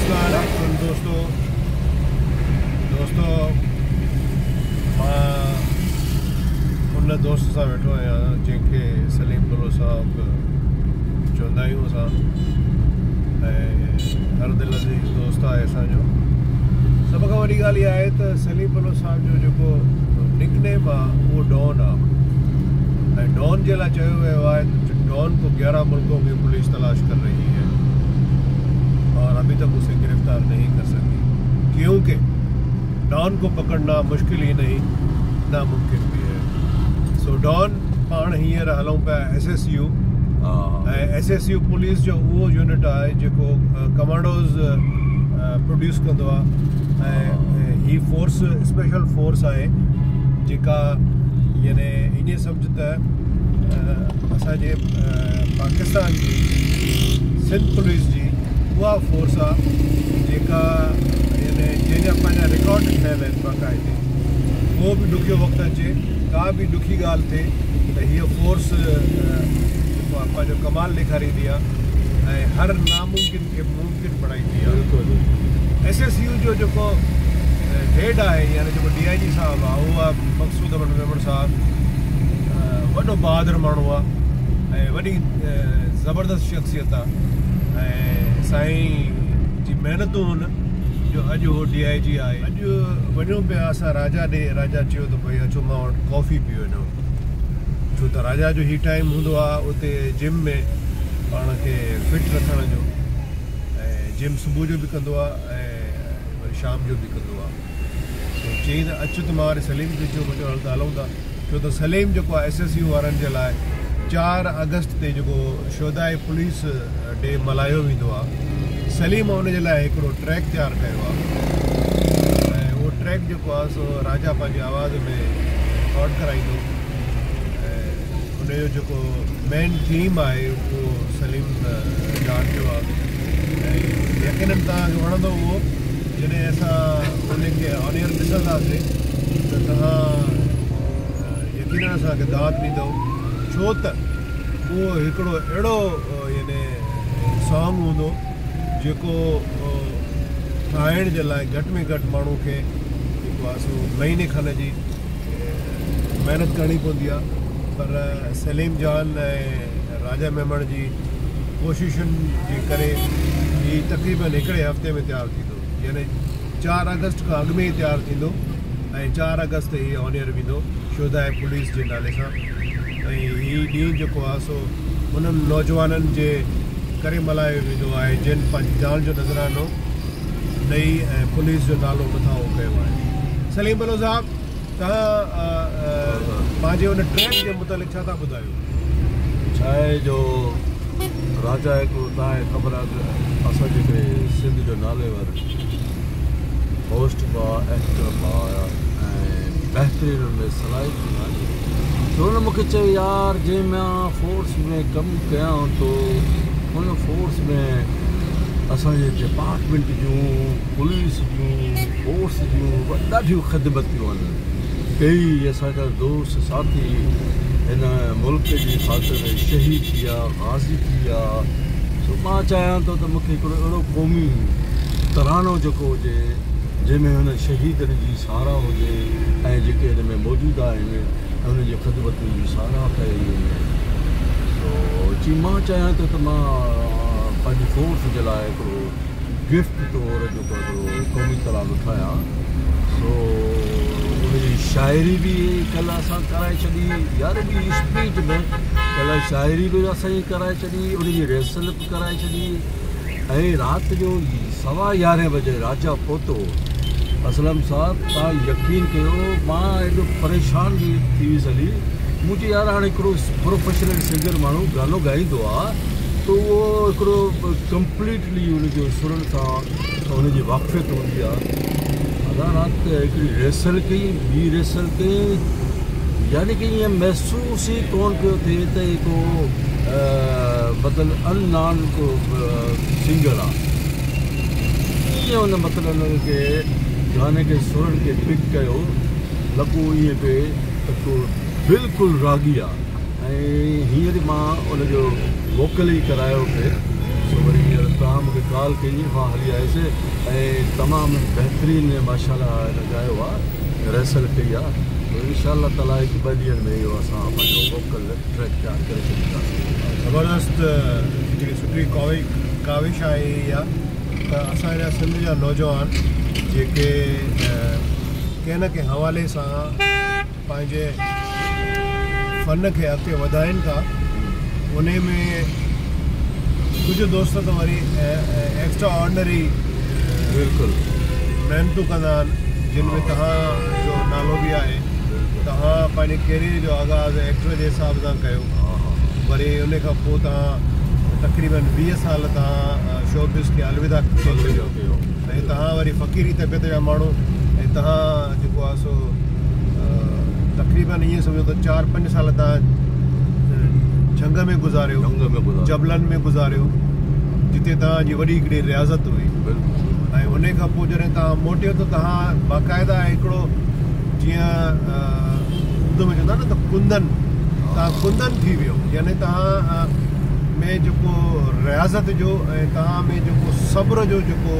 अस्सलाम दोस्तों उन दोस्त सां वेठो आहियां जंहिंखे सलीम भुट्टो साहब चवंदा आहियूं असां हर दिल अज़ीज़ दोस्त आहे असांजो। सभ खां वॾी ॻाल्हि इहा आहे त सलीम भुट्टो साहब जो जेको निकनेम आहे उहो डॉन आहे ऐं डॉन जे लाइ चयो वियो आहे त डॉन को 11 मुल्कों की पुलिस तलाश कर रही है और अभी तक उसे गिरफ्तार नहीं कर सकी, क्योंकि डॉन को पकड़ना मुश्किल ही नहीं नामुमकिन भी है। सो डॉन पाण हींअर हलूं पिया SSU पुलिस जो उहो यूनिट आहे जेको कमांडोज़ प्रोड्यूस कंदो आहे ऐं ही फोर्स स्पेशल फोर्स आहे जेका यानी ईअं सम्झ त असांजे पाकिस्तान जी सिंध पुलिस जी उहा फोर्स आहे जेका यानी जंहिंजा पंहिंजा रिकॉर्ड ठहियल आहिनि बाक़ाइदे। को बि ॾुखियो वक़्तु अचे, का बि ॾुखी ॻाल्हि थिए त हीअ फोर्स जेको आहे पंहिंजो कमाल ॾेखारींदी आहे ऐं हर नामुमकिन खे मुमकिन बणाईंदी आहे। SSU जो जेको हेड आहे यानी जेको DIG साहब आहे उहो आहे मक़सूद मेमण साहब। वॾो बहादुर माण्हू आहे ऐं वॾी ज़बरदस्त शख़्सियत आहे ऐं साईं जी महिनतूं आहिनि जो अॼु उहो DIG आहे। अॼु वञूं पिया असां राजा ॾे, राजा चयो त भई अचो मां वटि कॉफ़ी पी वञो, छो त राजा जो ही टाइम हूंदो आहे उते जिम में पाण खे फिट रखण जो ऐं जिम सुबुह जो बि कंदो आहे ऐं वरी शाम जो बि कंदो आहे। चई त अचु त मां वरी सलीम खे चयो मुंहिंजो हल त हलूं था, छो त सलीम जेको आहे SSU वारनि जे लाइ 4 अगस्त ते जेको शोधाए पुलिस डे मल्हायो वेंदो आहे, सलीम उनजे लाइ हिकिड़ो ट्रैक तयारु कयो आहे ऐं उहो ट्रैक जेको आहे सो राजा पंहिंजी आवाज़ में रिकॉर्ड कराईंदो ऐं उनजो जेको मेन थीम आहे उहो सलीम जान जो आहे ऐं यकीनन तव्हांखे वणंदो उहो जॾहिं असां उनखे ऑनियर ॾिसंदासीं त तव्हां यकीनन असांखे दाद ॾींदो, छो त उहो हिकिड़ो अहिड़ो यानी सॉन्ग हूंदो जेको ठाहिण जे लाइ घटि में घटि माण्हू खे जेको आहे सो महीने खन जी महिनत करणी पवंदी आहे, पर सलीम जान ऐं राजा मेमण जी कोशिशुनि जे करे ही तक़रीबन हिकिड़े हफ़्ते में तयारु थींदो, यानी 4 अगस्त खां अॻु में ई तयारु थींदो ऐं 4 अगस्त ते हीअ ऑनियर वेंदो शोधाए पुलिस जे नाले सां। ऐं हीउ ॾींहुं जेको आहे सो उन्हनि नौजवाननि जे करे मल्हायो वेंदो आहे जिन पंहिंजी जान जो नज़रानो ॾेई ऐं पुलिस जो नालो मथां उहो कयो आहे। सलीम भुट्टो साहब, तव्हां पंहिंजे उन ट्रैक जे मुतालिक़ छा था ॿुधायो? छा आहे जो राजा हिकिड़ो तव्हांखे ख़बर आहे त असां जेके सिंध जो नालेवर होस्ट हुआ एक्टर हुआ ऐं बहितरीन में सलाहियतूं आहिनि, त हुन मूंखे चयो यार जंहिं मां फोर्स में कमु कयां थो हुन फोर्स में असांजे डिपार्टमेंट जूं पुलिस जूं फोर्स जूं ॾाढियूं ख़िदमतियूं आहिनि। कई असांजा दोस्त साथी हिन मुल्क जी ख़ातिर शहीद थी विया, गाज़ी थी विया। सो मां चाहियां थो त मूंखे हिकिड़ो अहिड़ो क़ौमी तरानो जेको हुजे जंहिंमें हुन शहीदनि जी साराह हुजे ऐं जेके हिन में मौजूदु आहिनि हुननि जी ख़िदमतुनि जी साराह कई वञे। सो जी मां चाहियां थो त मां पंहिंजी फोर्स जे लाइ हिकिड़ो गिफ्ट तौर जेको हिकिड़ो क़ौमी तरानो ठाहियां। सो उनजी शाइरी बि कल्ह असां कराए छॾी, 11वीं स्पीच में कल्ह शाइरी बि असां कराए छॾी, उनजी रिहर्सल बि कराए छॾी ऐं राति जो 11:15 बजे राजा पहुतो। असलम साहब, तव्हां यकीन कयो मां एॾो परेशान बि थी वियुसि हली। मुंहिंजी यार हाणे हिकिड़ो प्रोफेशनल सिंगर माण्हू गानो ॻाईंदो आहे त उहो हिकिड़ो कंप्लीटली उनजो सुरनि सां उनजी वाक़फ़ियत हूंदी आहे। अदा राति हिकिड़ी रिहर्सल कई, ॿी रिहर्सल कई, यानी कि ईअं महसूस ई कोन पियो थिए त हिकिड़ो मतिलबु अननॉन को सिंगर आहे। ईअं हुन मतिलबु हुनखे गाने के सुरनि खे पिक कयो, लॻो ईअं पिए त को बिल्कुलु रागी आहे ऐं हींअर मां उनजो वोकल ई करायो पिए। सो वरी हींअर तव्हां मूंखे कॉल कई मां हली आयुसि ऐं तमामु बहितरीन माशाल्लाह लॻायो आहे रिहर्सल कई आहे इंशाअल्लाह ताला हिकु ॿ ॾींहंनि में इहो असां पंहिंजो वोकल ट्रैक तयारु करे छॾींदासीं ज़बरदस्त हिकिड़ी सुठी काविश आहे इहा त असांजा सिंध जा नौजवान जेके कंहिं न कंहिं हवाले सां पंहिंजे फ़न खे अॻिते वधाइनि था उन में कुझु दोस्त त वरी एक्स्ट्रा ऑर्डनरी बिल्कुलु महिनतूं कंदा आहिनि जिन में तव्हांजो नालो बि आहे तव्हां पंहिंजे कैरियर जो आगाज़ एक्टर जे हिसाब सां कयो वरी उन खां पोइ तव्हां तक़रीबन 20 साल तव्हां शोबिज़ खे अलविदा कयो ऐं तव्हां वरी फ़क़ीरी तबियत जा माण्हू ऐं तव्हां जेको आहे सो तक़रीबन ईअं सम्झो त 4-5 साल तव्हां झंग में गुज़ारियो जबलनि में गुज़ारियो जिते तव्हांजी वॾी हिकिड़ी रियाज़त हुई ऐं उन खां पोइ जॾहिं तव्हां मोटियो त तव्हां बाक़ाइदा हिकिड़ो जीअं उर्दू में चवंदा न त कुंदन तव्हां कुंदन थी वियो यानी तव्हां में जेको रियाज़त जो ऐं तव्हां में जेको सब्र जो जेको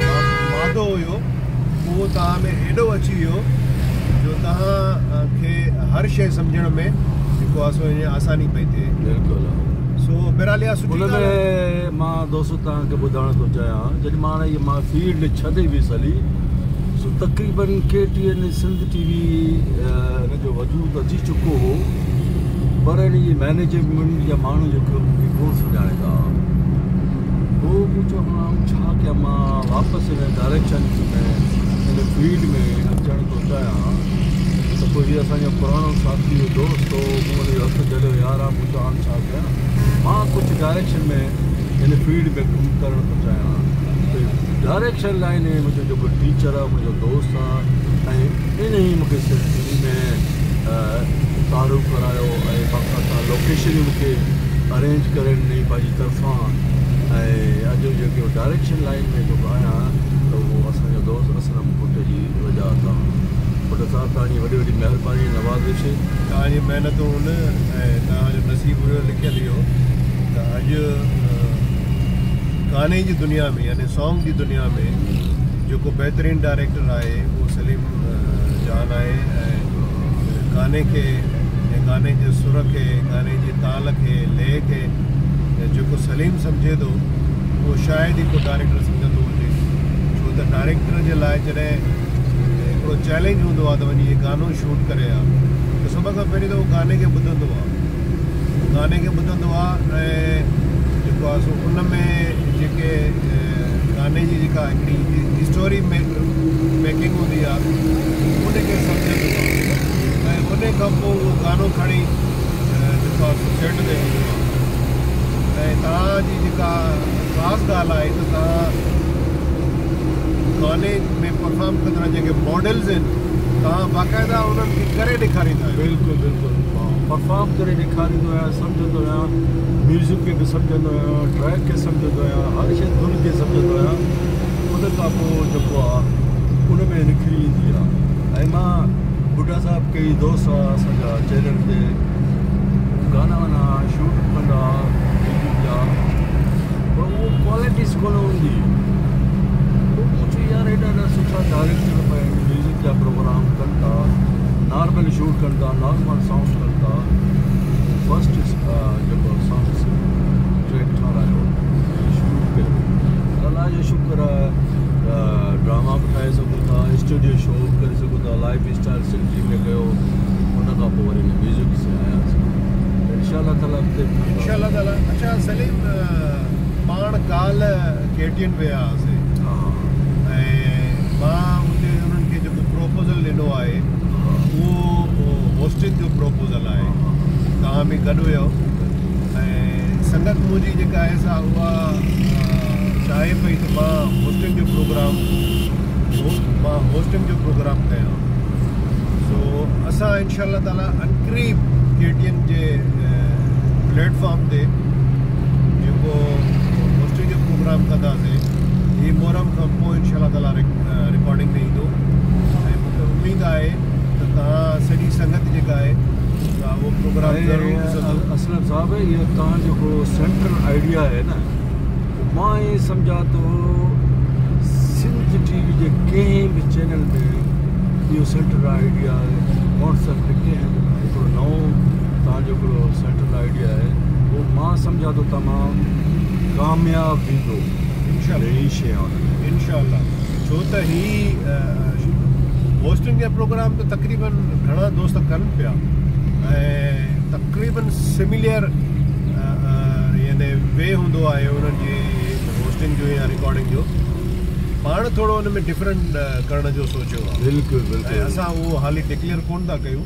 वादो हुयो उहो तव्हां में एॾो अची वियो जो तव्हांखे हर शइ सम्झण में जेको आहे सो ईअं आसानी पई थिए बिल्कुलु सो बहरहाल इहा सुठी हुन में मां दोस्त तव्हांखे ॿुधाइण थो चाहियां जॾहिं मां हाणे मां फील्ड छॾे वियुसि हली सो तक़रीबन KTN सिंध TV हिन जो वजूद अची चुको हो पर हिन जी मैनेजमेंट जा माण्हू जेको मूंखे कोन सुञाणींदा पोइ मूं चयो छा कयां मां वापसि हिन डायरेक्शन में हिन फील्ड में अचणु थो चाहियां त पोइ हीअ असांजो पुराणो साथी दोस्त हो मूं हुनजो हथु जलियो यार मूं चयो हाणे छा कयां मां कुझु डायरेक्शन में हिन फील्ड में कमु करणु थो चाहियां डायरेक्शन लाइन में मुंहिंजो जेको टीचर आहे मुंहिंजो दोस्त आहे ऐं इन ई मूंखे सिंधी में तारुफ़ करायो ऐं बाक़ाइदा लोकेशनियूं मूंखे अरेंज करे ॾिनी पंहिंजी तरफ़ां ऐं अॼु जेको डायरेक्शन लाइन में जेको आहियां त उहो असांजो दोस्त असलम पुट जी वजह सां पुट साहिबु तव्हांजी वॾी वॾी महिरबानी नवाज़िश तव्हांजी महिनतूं ऐं तव्हांजो नसीबु हुयो लिखियलु इहो त अॼु गाने जी दुनिया में यानी सॉन्ग जी दुनिया में जेको बहितरीन डायरेक्टर आहे उहो सलीम जान आहे ऐं गाने खे गाने जे सुर खे गाने जी ताल खे लय खे जेको सलीम सम्झे थो उहो शायदि ई को डायरेक्टर सम्झंदो हुजे छो त डायरेक्टर जे लाइ जॾहिं हिकिड़ो चैलेंज हूंदो आहे त वञी इहो गानो शूट करे आहे त सभ खां पहिरीं त उहो गाने खे ॿुधंदो आहे ऐं जेको आहे सो उन में जेके गाने जी जेका हिकिड़ी स्टोरी मेकिंग हूंदी आहे उनखे सम्झंदो आहे ऐं उन खां पोइ उहो गानो खणी जेको आहे सेट ते ईंदो आहे ऐं तव्हांजी जेका ख़ासि ॻाल्हि आहे त तव्हां गाने में परफॉर्म कंदड़ जेके मॉडल्स आहिनि तव्हां बाक़ाइदा उन्हनि खे करे ॾेखारींदा आहियो बिल्कुलु परफॉर्म करे ॾेखारींदो आहियां सम्झंदो आहियां म्यूज़िक खे बि सम्झंदो आहियां ट्रैक खे सम्झंदो आहियां हर शइ धुन खे सम्झंदो आहियां उन खां पोइ जेको आहे उन में निकिरी ईंदी आहे ऐं मां बुढा साहिब कई दोस्त आहे असांजा चैनल ते गाना वाना शूट कंदा पर उहो क्वालिटीज़ कोन हूंदी पोइ यार एॾा सुठा डायरेक्टर म्यूज़िक जा प्रोग्राम कनि था नॉर्मल शूट कनि था नॉर्मल साउंड कनि था फस्ट जेको सॉन्ग ट्रैक ठारायो शूट कयो अलाह जो शुक्र आहे ड्रामा बि ठाहे सघूं था स्टूडियो शो करे सघूं था लाइफ स्टाइल सिंधी में कयो उन खां पोइ वरी म्यूज़िक से आयासीं इंशाअल्लाह ताला अच्छा सलीम पाण काल्ह KTN विया हुआसीं ऐं मां हुते उन्हनि खे जेको प्रोपोज़ल ॾिनो आहे उहो होस्टिंग जो प्रोपोज़ल आहे तव्हां बि गॾु हुयो ऐं संगत मुंहिंजी जेका आहे सा उहा चाहे पई त मां होस्टिंग जो प्रोग्राम कयां सो असां इंशाअल्लाह ताला अनक़रीब KTN जे प्लेटफॉर्म ते जेको होस्टिंग जो प्रोग्राम कंदासीं हीअ मोहरम खां पोइ इंशाअल्लाह ताला रिकॉर्डिंग में ईंदो ऐं मूंखे उमेदु आहे त तव्हां सॼी संगत जेका आहे वो प्रोग्राम ज़रूरु असलम साहब ये तव्हां जेको सेंट्रल आइडिया आहे न मां ये समझा तो सिंध टीवी जे कंहिं बि चैनल में इहो सेंट्रल आइडिया कॉन्सेप्ट कंहिं हिकिड़ो नओं तव्हांजो हिकिड़ो सेंट्रल आइडिया आहे उहो मां सम्झा थो तमामु कामयाबु थींदो ई शइ इंशाअल्लाह। छो त ही होस्टिंग जा प्रोग्राम त तक़रीबन घणा दोस्त कनि पिया ऐं तक़रीबन सिमिलियर यानी वे हूंदो आहे उन्हनि जी होस्टिंग जो या रिकॉर्डिंग जो। पाण थोरो हुन में डिफरेंट करण जो सोचियो आहे। बिल्कुलु बिल्कुलु ऐं असां उहो हाली डिक्लेयर कोन था कयूं।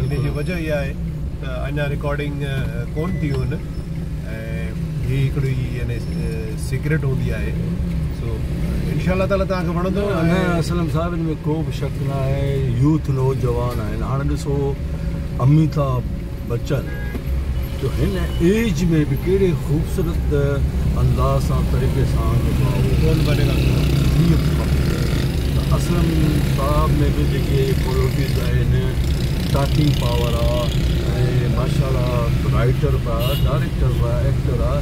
इन जी वजह इहा आहे त अञा रिकॉर्डिंग कोन थी हुन ऐं ही हिकिड़ी यानी सीक्रेट हूंदी आहे। सो इंशाअल्लाह ताला तव्हांखे वणंदो। असलम साहिब हिन में को बि शक न आहे। यूथ नौजवान आहिनि। हाणे ॾिसो अमिताभ बच्चन जो हिन एज में बि कहिड़े ख़ूबसूरत अंदाज़ सां तरीक़े सां जेको आहे कोन बनेगा। असलम साहब में भी जेके क्वालिटीज़ आहिनि स्टार्टिंग पावर आहे ऐं माशाअल्लाह राइटर बि आहे डायरेक्टर बि आहे एक्टर आहे।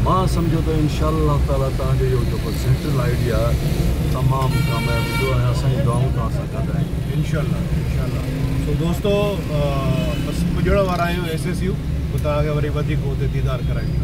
मां सम्झो त इंशाअल्लाह ताला तव्हांजो इहो जेको सेंट्रल आइडिया तमामु कामयाबु थींदो ऐं असांजी दुआऊं तव्हां सां गॾु आहिनि इंशाअल्लाह इंशाअल्लाह। सो दोस्तो बसि पुॼण वारा आहियूं SSU। पोइ तव्हांखे वरी वधीक हुते दीदार कराईंदा।